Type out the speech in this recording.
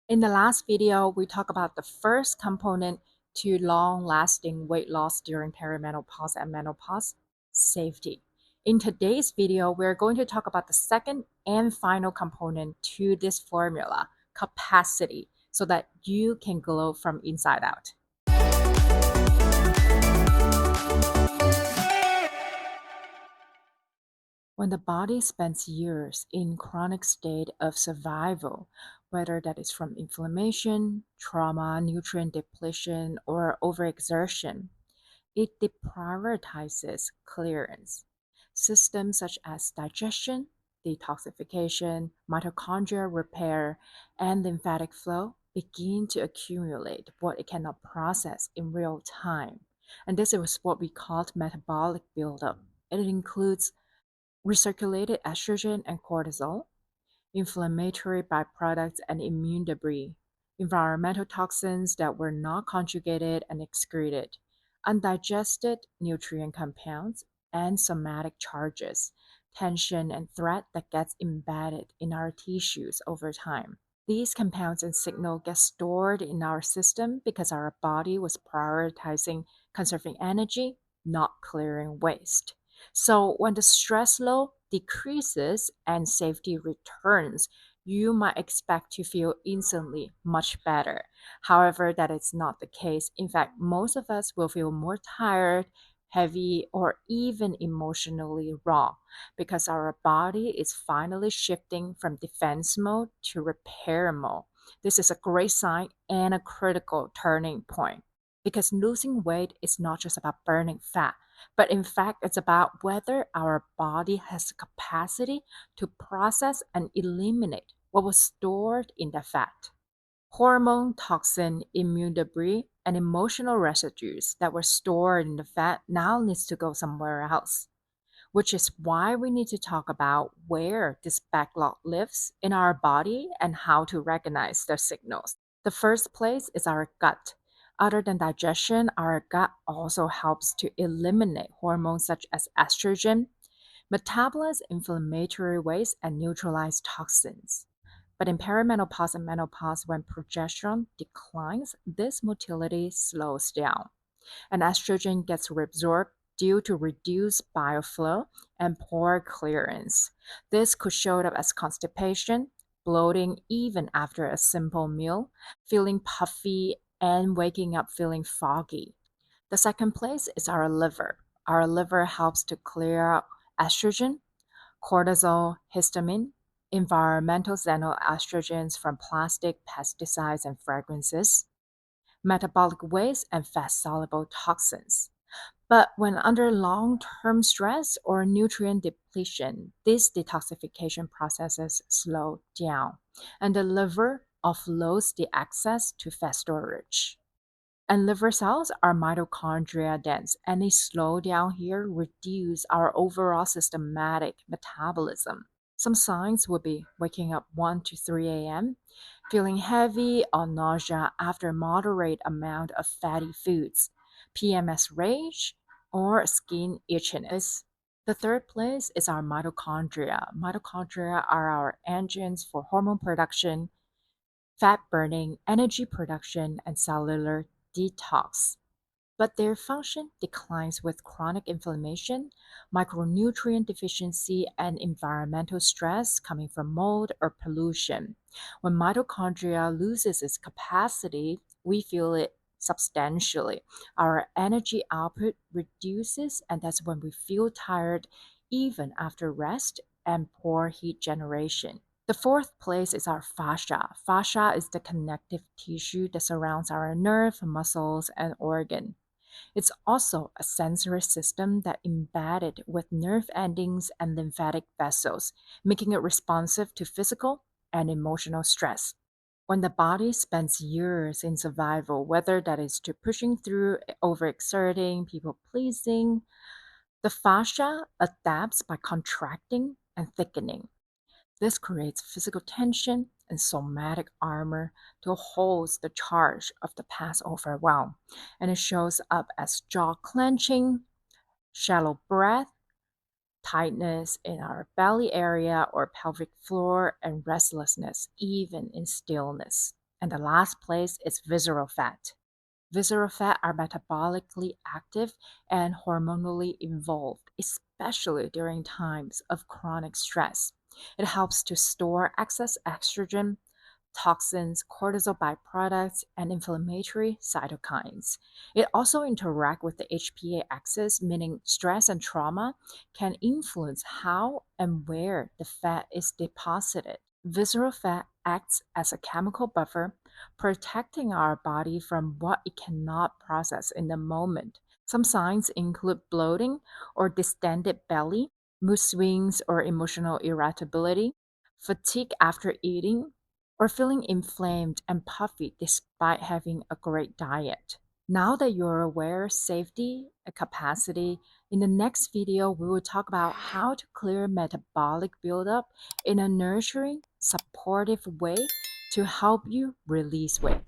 In the last video, we talked about the first component to long-lasting weight loss during perimenopause and menopause, safety. In today's video, we're going to talk about the second and final component to this formula, capacity, so that you can glow from inside out. When the body spends years in chronic state of survival, whether that is from inflammation, trauma, nutrient depletion, or overexertion, it deprioritizes clearance. Systems such as digestion, detoxification, mitochondrial repair, and lymphatic flow begin to accumulate what it cannot process in real time. And this is what we call metabolic buildup. It includes recirculated estrogen and cortisol, inflammatory byproducts and immune debris, environmental toxins that were not conjugated and excreted, undigested nutrient compounds, and somatic charges, tension and threat that gets embedded in our tissues over time. These compounds and signal get stored in our system because our body was prioritizing conserving energy, not clearing waste. So when the stress load decreases and safety returns, you might expect to feel instantly much better. However, that is not the case. In fact, most of us will feel more tired, heavy, or even emotionally raw because our body is finally shifting from defense mode to repair mode. This is a great sign and a critical turning point because losing weight is not just about burning fat, but in fact, it's about whether our body has the capacity to process and eliminate what was stored in the fat. Hormone, toxin, immune debris, and emotional residues that were stored in the fat now needs to go somewhere else, which is why we need to talk about where this backlog lives in our body and how to recognize the signals. The first place is our gut. Other than digestion, our gut also helps to eliminate hormones such as estrogen, metabolize inflammatory waste, and neutralize toxins. But in perimenopause and menopause, when progesterone declines, this motility slows down and estrogen gets reabsorbed due to reduced bile flow and poor clearance. This could show up as constipation, bloating even after a simple meal, feeling puffy, and waking up feeling foggy. The second place is our liver. Our liver helps to clear out estrogen, cortisol, histamine, environmental xenoestrogens from plastic, pesticides, and fragrances, metabolic waste, and fat-soluble toxins. But when under long-term stress or nutrient depletion, these detoxification processes slow down, and the liver offloads the excess to fat storage. And liver cells are mitochondria dense, and a slowdown here reduce our overall systematic metabolism. Some signs would be waking up 1 to 3 a.m., feeling heavy or nausea after a moderate amount of fatty foods, PMS rage, or skin itchiness. The third place is our mitochondria. Mitochondria are our engines for hormone production, fat burning, energy production, and cellular detox. But their function declines with chronic inflammation, micronutrient deficiency, and environmental stress coming from mold or pollution. When mitochondria loses its capacity, we feel it substantially. Our energy output reduces, and that's when we feel tired even after rest and poor heat generation. The fourth place is our fascia. Fascia is the connective tissue that surrounds our nerve, muscles, and organ. It's also a sensory system that embedded with nerve endings and lymphatic vessels, making it responsive to physical and emotional stress. When the body spends years in survival, whether that is to pushing through, overexerting, people pleasing, the fascia adapts by contracting and thickening. This creates physical tension and somatic armor to hold the charge of the past overwhelm. And it shows up as jaw clenching, shallow breath, tightness in our belly area or pelvic floor, and restlessness, even in stillness. And the last place is visceral fat. Visceral fat are metabolically active and hormonally involved, especially during times of chronic stress. It helps to store excess estrogen, toxins, cortisol byproducts, and inflammatory cytokines. It also interacts with the HPA axis, meaning stress and trauma can influence how and where the fat is deposited. Visceral fat acts as a chemical buffer, protecting our body from what it cannot process in the moment. Some signs include bloating or distended belly, mood swings or emotional irritability, fatigue after eating, or feeling inflamed and puffy despite having a great diet. Now that you're aware of safety and capacity, in the next video, we will talk about how to clear metabolic buildup in a nurturing, supportive way to help you release weight.